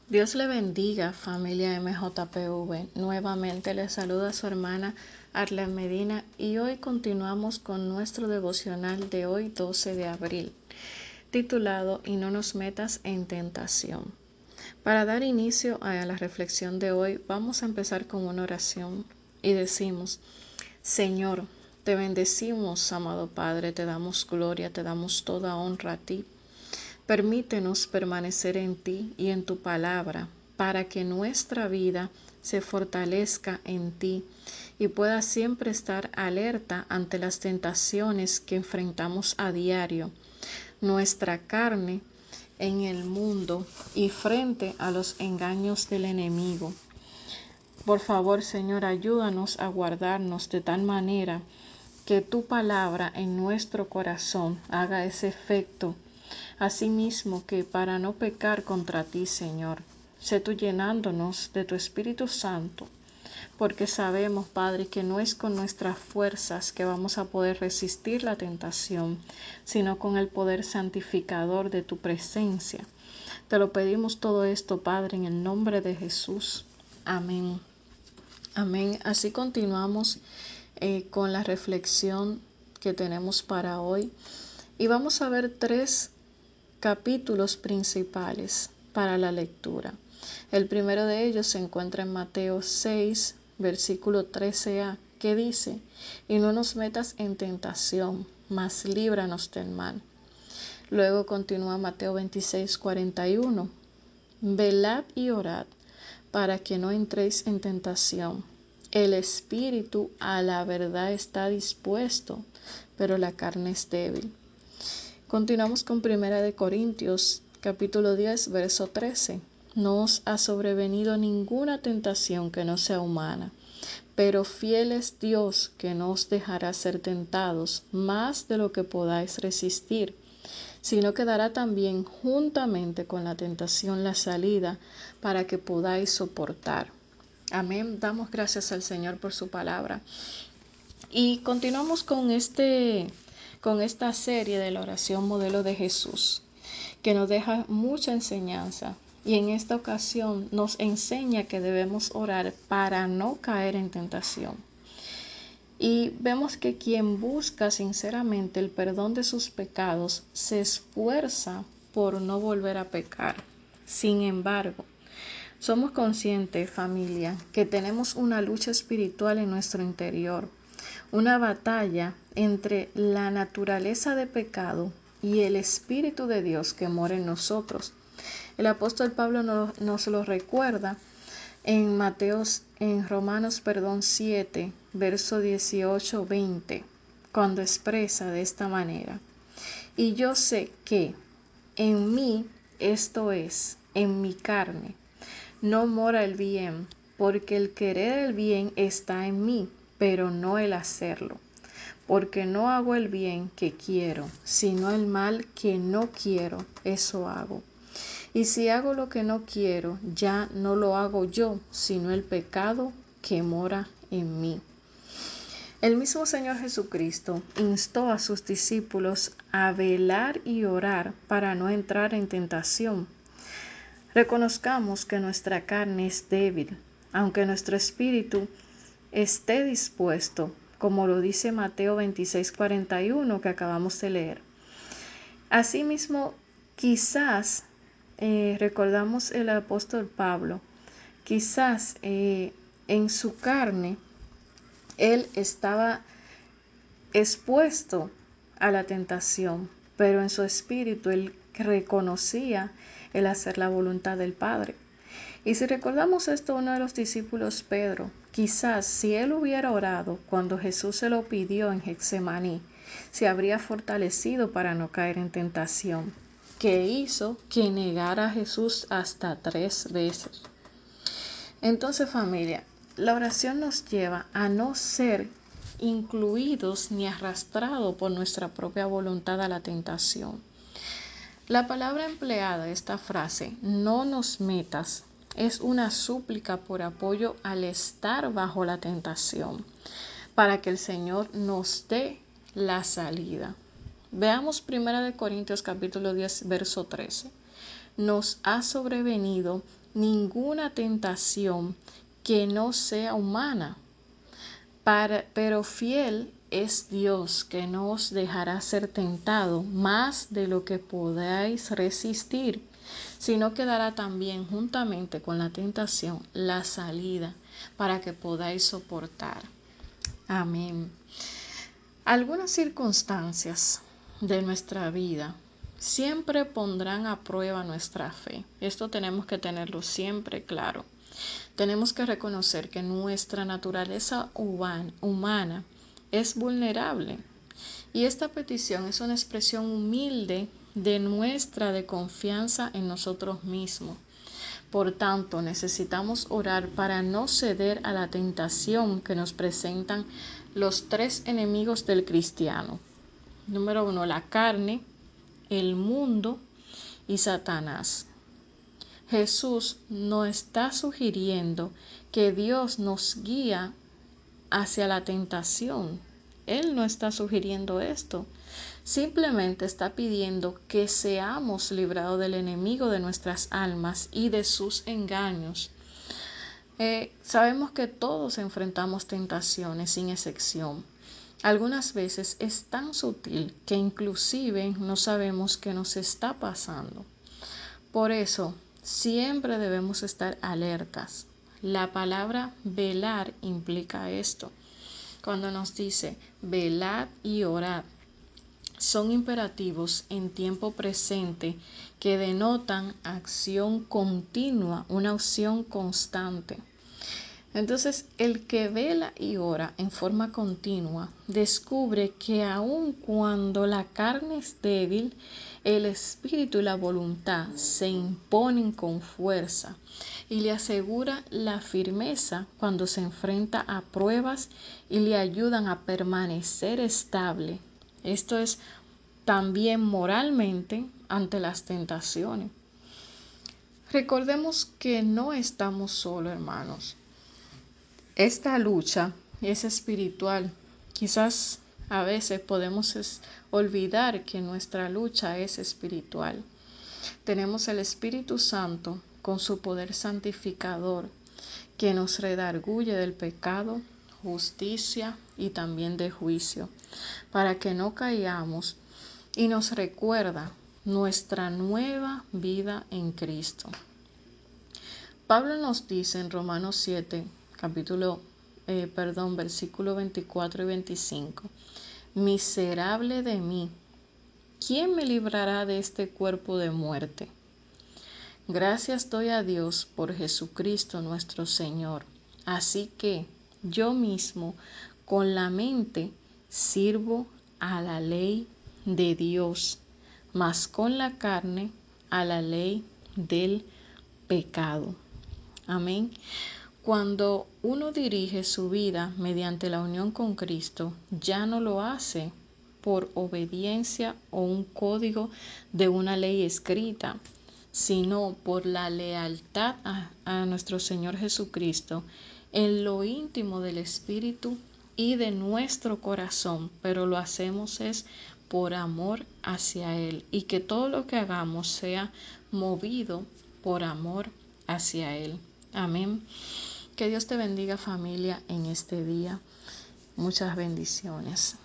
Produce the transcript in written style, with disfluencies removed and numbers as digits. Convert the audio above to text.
Dios le bendiga, familia MJPV. Nuevamente les saluda su hermana Arlen Medina y hoy continuamos con nuestro devocional de hoy 12 de abril, titulado Y no nos metas en tentación. Para dar inicio a la reflexión de hoy, vamos a empezar con una oración y decimos: Señor, te bendecimos, amado Padre, te damos gloria, te damos toda honra a ti. Permítenos permanecer en ti y en tu palabra, para que nuestra vida se fortalezca en ti y pueda siempre estar alerta ante las tentaciones que enfrentamos a diario, nuestra carne en el mundo y frente a los engaños del enemigo. Por favor, Señor, ayúdanos a guardarnos de tal manera que tu palabra en nuestro corazón haga ese efecto. Asimismo, que para no pecar contra ti, Señor, sé tú llenándonos de tu Espíritu Santo, porque sabemos, Padre, que no es con nuestras fuerzas que vamos a poder resistir la tentación, sino con el poder santificador de tu presencia. Te lo pedimos todo esto, Padre, en el nombre de Jesús. Amén. Amén. Así continuamos con la reflexión que tenemos para hoy. Y vamos a ver 3 capítulos principales para la lectura. El primero de ellos se encuentra en Mateo 6, versículo 13a, que dice: Y no nos metas en tentación, mas líbranos del mal. Luego continúa Mateo 26, 41. Velad y orad, para que no entréis en tentación. El espíritu a la verdad está dispuesto, pero la carne es débil. Continuamos con 1 Corintios, capítulo 10, verso 13. No os ha sobrevenido ninguna tentación que no sea humana, pero fiel es Dios, que no os dejará ser tentados más de lo que podáis resistir, sino que dará también juntamente con la tentación la salida para que podáis soportar. Amén. Damos gracias al Señor por su palabra. Y continuamos con esta serie de la oración modelo de Jesús, que nos deja mucha enseñanza. Y en esta ocasión nos enseña que debemos orar para no caer en tentación. Y vemos que quien busca sinceramente el perdón de sus pecados se esfuerza por no volver a pecar. Sin embargo, somos conscientes, familia, que tenemos una lucha espiritual en nuestro interior, una batalla entre la naturaleza de pecado y el Espíritu de Dios que mora en nosotros. El apóstol Pablo nos lo recuerda en Romanos 7, verso 18-20, cuando expresa de esta manera: Y yo sé que en mí, esto es, en mi carne, no mora el bien, porque el querer el bien está en mí, pero no el hacerlo. Porque no hago el bien que quiero, sino el mal que no quiero, eso hago. Y si hago lo que no quiero, ya no lo hago yo, sino el pecado que mora en mí. El mismo Señor Jesucristo instó a sus discípulos a velar y orar para no entrar en tentación. Reconozcamos que nuestra carne es débil, aunque nuestro espíritu esté dispuesto, como lo dice Mateo 26:41 que acabamos de leer. Asimismo, quizás recordamos el apóstol Pablo, quizás en su carne él estaba expuesto a la tentación, pero en su espíritu él reconocía el hacer la voluntad del Padre. Y si recordamos esto, uno de los discípulos, Pedro, quizás si él hubiera orado cuando Jesús se lo pidió en Getsemaní, se habría fortalecido para no caer en tentación, que hizo que negara a Jesús hasta 3 veces. Entonces, familia, la oración nos lleva a no ser incluidos ni arrastrados por nuestra propia voluntad a la tentación. La palabra empleada, esta frase, no nos metas, es una súplica por apoyo al estar bajo la tentación, para que el Señor nos dé la salida. Veamos 1 Corintios capítulo 10, verso 13. nos ha sobrevenido ninguna tentación que no sea humana. Pero fiel es Dios, que no os dejará ser tentado más de lo que podáis resistir, sino que dará también juntamente con la tentación la salida para que podáis soportar. Amén. Algunas circunstancias de nuestra vida siempre pondrán a prueba nuestra fe. Esto tenemos que tenerlo siempre claro. Tenemos que reconocer que nuestra naturaleza humana es vulnerable, y esta petición es una expresión humilde de nuestra confianza en nosotros mismos. Por tanto, necesitamos orar para no ceder a la tentación que nos presentan los tres enemigos del cristiano. Número 1, la carne, el mundo y Satanás. Jesús nos está sugiriendo que Dios nos guía hacia la tentación. Él no está sugiriendo esto. Simplemente está pidiendo que seamos librados del enemigo de nuestras almas y de sus engaños. Sabemos que todos enfrentamos tentaciones sin excepción. Algunas veces es tan sutil que inclusive no sabemos qué nos está pasando. Por eso, siempre debemos estar alertas. La palabra velar implica esto. Cuando nos dice velad y orad, son imperativos en tiempo presente que denotan acción continua, una acción constante. Entonces, el que vela y ora en forma continua descubre que aun cuando la carne es débil, el espíritu y la voluntad se imponen con fuerza y le asegura la firmeza cuando se enfrenta a pruebas y le ayudan a permanecer estable. Esto es también moralmente ante las tentaciones. Recordemos que no estamos solos, hermanos. Esta lucha es espiritual. Quizás a veces podemos olvidar que nuestra lucha es espiritual. Tenemos el Espíritu Santo con su poder santificador que nos redarguye del pecado, justicia y también de juicio, para que no caigamos, y nos recuerda nuestra nueva vida en Cristo. Pablo nos dice en Romanos 7, versículo 24 y 25, miserable de mí, ¿quién me librará de este cuerpo de muerte? Gracias doy a Dios por Jesucristo nuestro Señor. Así que yo mismo con la mente sirvo a la ley de Dios, mas con la carne a la ley del pecado. Amén. Cuando uno dirige su vida mediante la unión con Cristo, ya no lo hace por obediencia o un código de una ley escrita, sino por la lealtad a nuestro Señor Jesucristo en lo íntimo del Espíritu y de nuestro corazón, pero lo hacemos es por amor hacia Él, y que todo lo que hagamos sea movido por amor hacia Él. Amén. Que Dios te bendiga, familia, en este día. Muchas bendiciones.